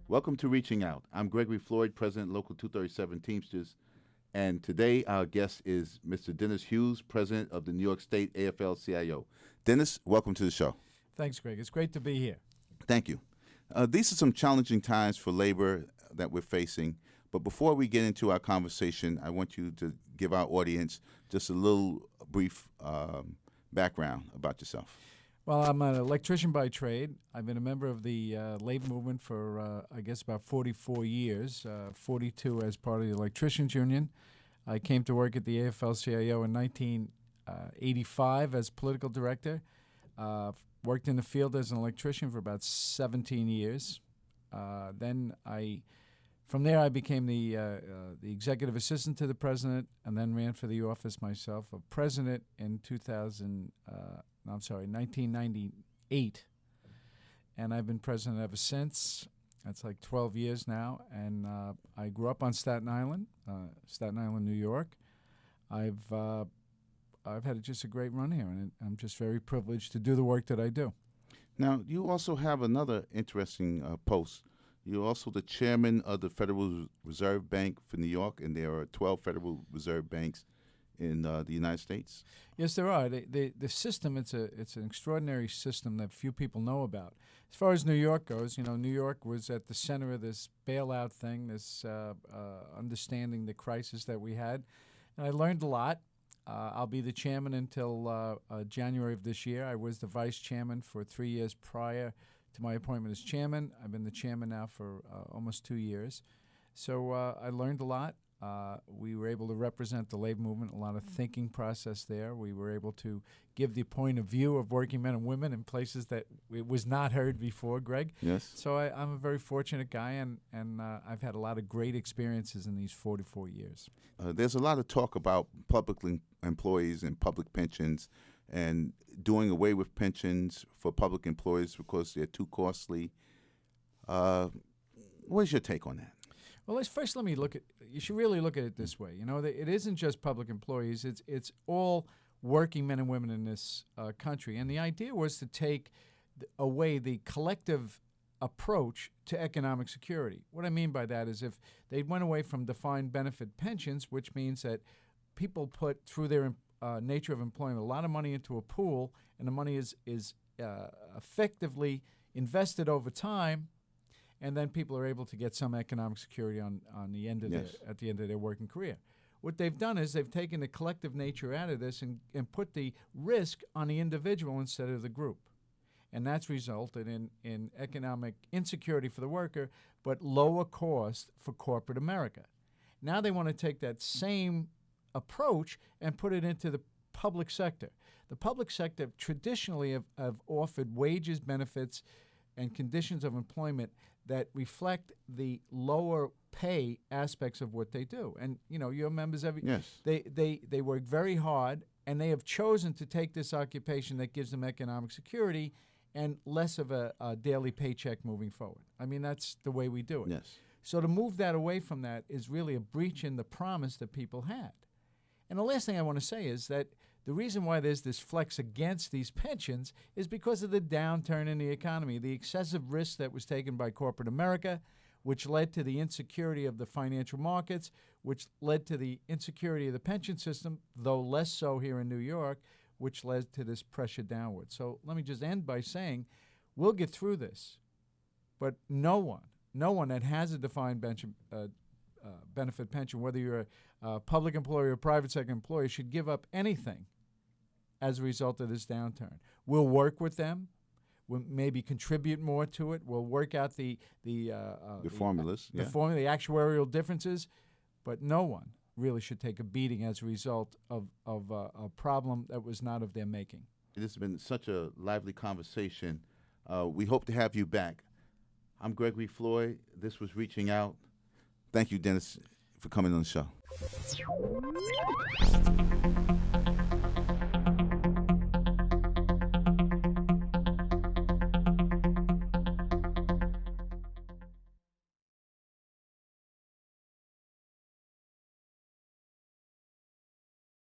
Welcome to Reaching Out. I'm Gregory Floyd, President Local 237 Teamsters, and today our guest is Mr. Denis Hughes, President of the New York State AFL-CIO. Denis, welcome to the show. Thanks, Greg. It's great to be here. Thank you. These are some challenging times for labor that we're facing, but before we get into our conversation, I want you to give our audience just a little brief background about yourself. Well, I'm an electrician by trade. I've been a member of the labor movement for, I guess, about 44 years, 42 as part of the Electricians Union. I came to work at the AFL-CIO in 1985 as political director. Worked in the field as an electrician for about 17 years. From there, I became the executive assistant to the president, and then ran for the office myself of president in 1998, and I've been president ever since. That's like 12 years now, and I grew up on Staten Island, New York. I've had just a great run here, and I'm just very privileged to do the work that I do. Now, you also have another interesting post. You're also the chairman of the Federal Reserve Bank for New York, and there are 12 Federal Reserve Banks in the United States. Yes, there are. The system, it's an extraordinary system that few people know about. As far as New York goes, New York was at the center of this bailout thing, this understanding the crisis that we had, and I learned a lot. I'll be the chairman until January of this year. I was the vice chairman for 3 years prior to my appointment as chairman. I've been the chairman now for almost 2 years. So I learned a lot. We were able to represent the labor movement, a lot of thinking process there. We were able to give the point of view of working men and women in places that it was not heard before, Greg. Yes. So I'm a very fortunate guy, and I've had a lot of great experiences in these 44 years. There's a lot of talk about public employees and public pensions and doing away with pensions for public employees because they're too costly. What is your take on that? Well, let me look at. You should really look at it this way. It isn't just public employees. It's all working men and women in this country. And the idea was to take away the collective approach to economic security. What I mean by that is if they went away from defined benefit pensions, which means that people put through their nature of employment a lot of money into a pool, and the money is effectively invested over time. And then people are able to get some economic security at the end of their working career. What they've done is they've taken the collective nature out of this and put the risk on the individual instead of the group. And that's resulted in economic insecurity for the worker, but lower cost for corporate America. Now they want to take that same approach and put it into the public sector. The public sector traditionally have offered wages, benefits, and conditions of employment that reflect the lower pay aspects of what they do. And, your members, they work very hard, and they have chosen to take this occupation that gives them economic security and less of a daily paycheck moving forward. I mean, that's the way we do it. Yes. So to move that away from that is really a breach in the promise that people had. And the last thing I want to say is that the reason why there's this flex against these pensions is because of the downturn in the economy, the excessive risk that was taken by corporate America, which led to the insecurity of the financial markets, which led to the insecurity of the pension system, though less so here in New York, which led to this pressure downward. So let me just end by saying we'll get through this, but no one that has a defined benefit pension, whether you're a public employee or a private sector employee, should give up anything as a result of this downturn. We'll work with them. We'll maybe contribute more to it. We'll work out the formulas, the actuarial differences, but no one really should take a beating as a result of a problem that was not of their making. This has been such a lively conversation. We hope to have you back. I'm Gregory Floyd. This was Reaching Out. Thank you, Denis, for coming on the show.